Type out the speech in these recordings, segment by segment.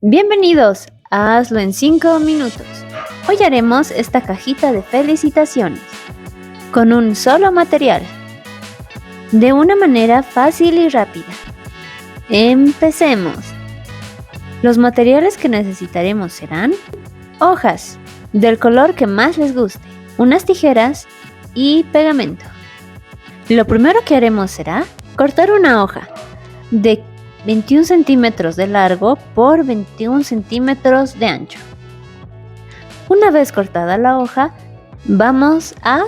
Bienvenidos a Hazlo en 5 minutos. Hoy haremos esta cajita de felicitaciones con un solo material, de una manera fácil y rápida. Empecemos. Los materiales que necesitaremos serán hojas del color que más les guste, unas tijeras y pegamento. Lo primero que haremos será cortar una hoja de 21 centímetros de largo por 21 centímetros de ancho. Una vez cortada la hoja, vamos a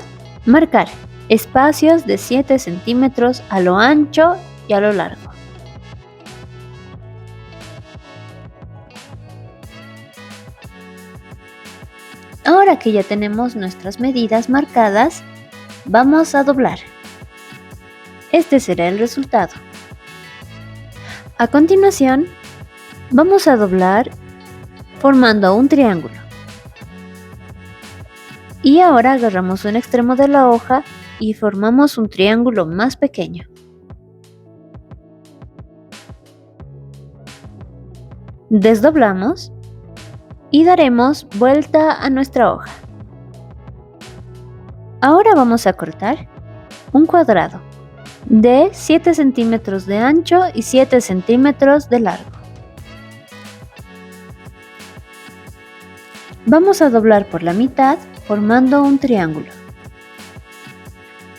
marcar espacios de 7 centímetros a lo ancho y a lo largo. Ahora que ya tenemos nuestras medidas marcadas, vamos a doblar. Este será el resultado. A continuación, vamos a doblar formando un triángulo. Y ahora agarramos un extremo de la hoja y formamos un triángulo más pequeño. Desdoblamos y daremos vuelta a nuestra hoja. Ahora vamos a cortar un cuadrado de 7 centímetros de ancho y 7 centímetros de largo. Vamos a doblar por la mitad formando un triángulo.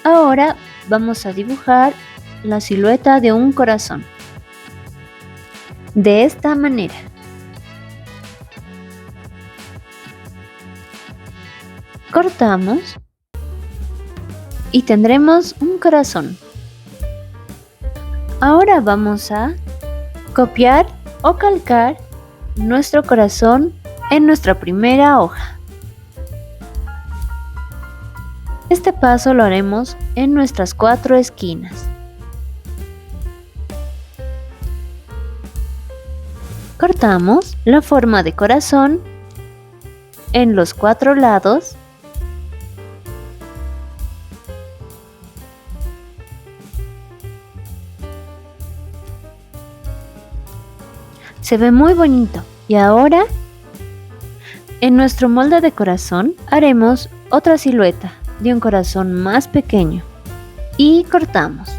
Ahora vamos a dibujar la silueta de un corazón. De esta manera. Cortamos y tendremos un corazón. Ahora vamos a copiar o calcar nuestro corazón en nuestra primera hoja. Este paso lo haremos en nuestras 4 esquinas. Cortamos la forma de corazón en los 4 lados. Se ve muy bonito. Y ahora, en nuestro molde de corazón, haremos otra silueta de un corazón más pequeño. Y cortamos.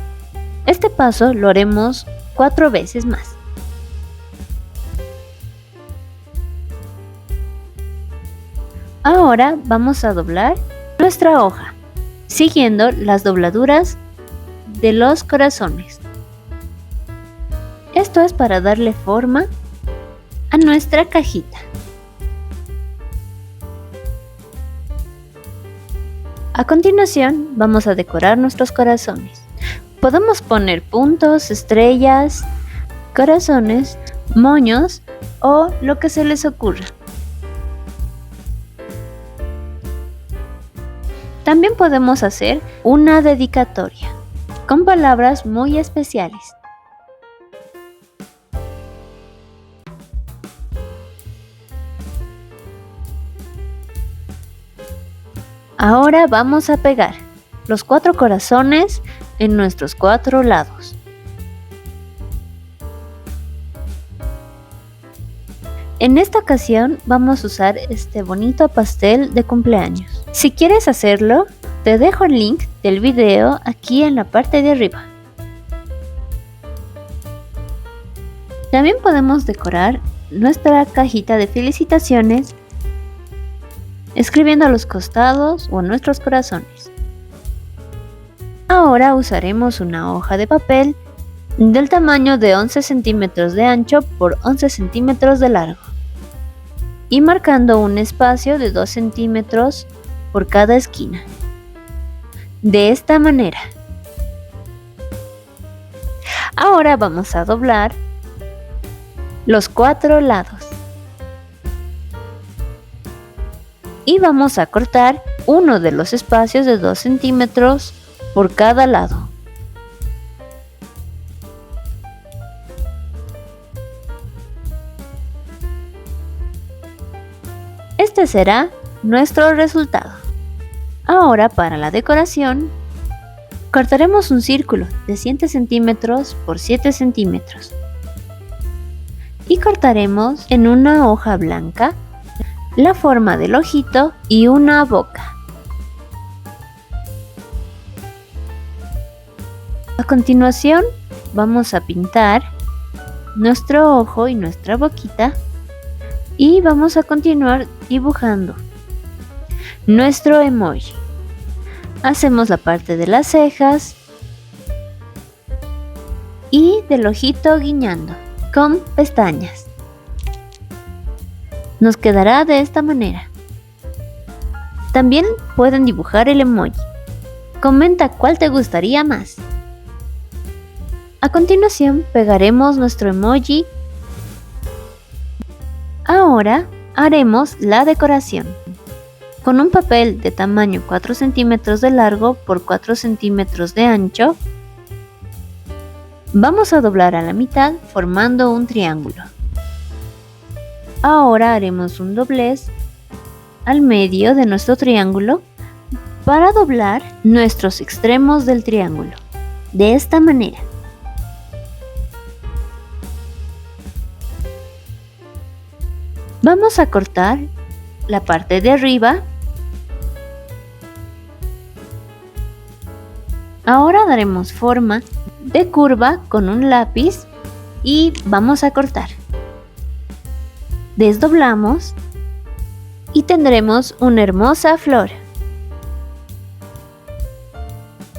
Este paso lo haremos 4 veces más. Ahora vamos a doblar nuestra hoja, siguiendo las dobladuras de los corazones. Esto es para darle forma a nuestra cajita. A continuación vamos a decorar nuestros corazones. Podemos poner puntos, estrellas, corazones, moños o lo que se les ocurra. También podemos hacer una dedicatoria con palabras muy especiales. Ahora vamos a pegar los 4 corazones en nuestros 4 lados. En esta ocasión vamos a usar este bonito pastel de cumpleaños. Si quieres hacerlo, te dejo el link del video aquí en la parte de arriba. También podemos decorar nuestra cajita de felicitaciones escribiendo a los costados o en nuestros corazones. Ahora usaremos una hoja de papel del tamaño de 11 centímetros de ancho por 11 centímetros de largo y marcando un espacio de 2 centímetros por cada esquina. De esta manera. Ahora vamos a doblar los 4 lados. Y vamos a cortar uno de los espacios de 2 centímetros por cada lado. Este será nuestro resultado. Ahora para la decoración, cortaremos un círculo de 7 centímetros por 7 centímetros. y cortaremos en una hoja blanca la forma del ojito y una boca. A continuación vamos a pintar nuestro ojo y nuestra boquita y vamos a continuar dibujando nuestro emoji. Hacemos la parte de las cejas y del ojito guiñando con pestañas. Nos quedará de esta manera. También pueden dibujar el emoji. Comenta cuál te gustaría más. A continuación pegaremos nuestro emoji. Ahora haremos la decoración. Con un papel de tamaño 4 centímetros de largo por 4 centímetros de ancho, vamos a doblar a la mitad formando un triángulo. Ahora haremos un doblez al medio de nuestro triángulo para doblar nuestros extremos del triángulo, de esta manera. Vamos a cortar la parte de arriba. Ahora daremos forma de curva con un lápiz y vamos a cortar. Desdoblamos y tendremos una hermosa flor.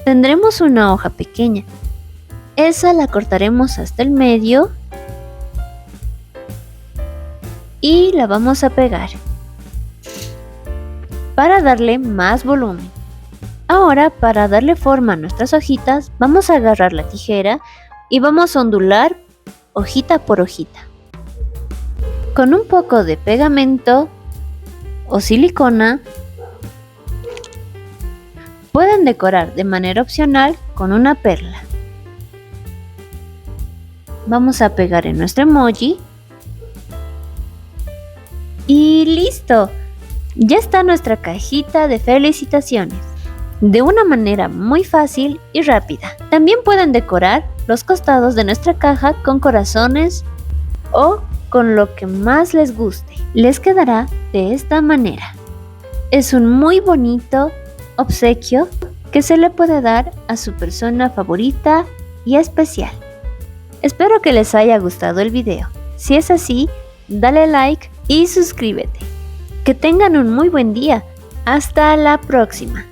Tendremos una hoja pequeña. Esa la cortaremos hasta el medio y la vamos a pegar para darle más volumen. Ahora, para darle forma a nuestras hojitas, vamos a agarrar la tijera y vamos a ondular hojita por hojita. Con un poco de pegamento o silicona, pueden decorar de manera opcional con una perla. Vamos a pegar en nuestro emoji. Y listo, ya está nuestra cajita de felicitaciones, de una manera muy fácil y rápida. También pueden decorar los costados de nuestra caja con corazones o con lo que más les guste. Les quedará de esta manera. Es un muy bonito obsequio que se le puede dar a su persona favorita y especial. Espero que les haya gustado el video. Si es así, dale like y suscríbete. Que tengan un muy buen día. Hasta la próxima.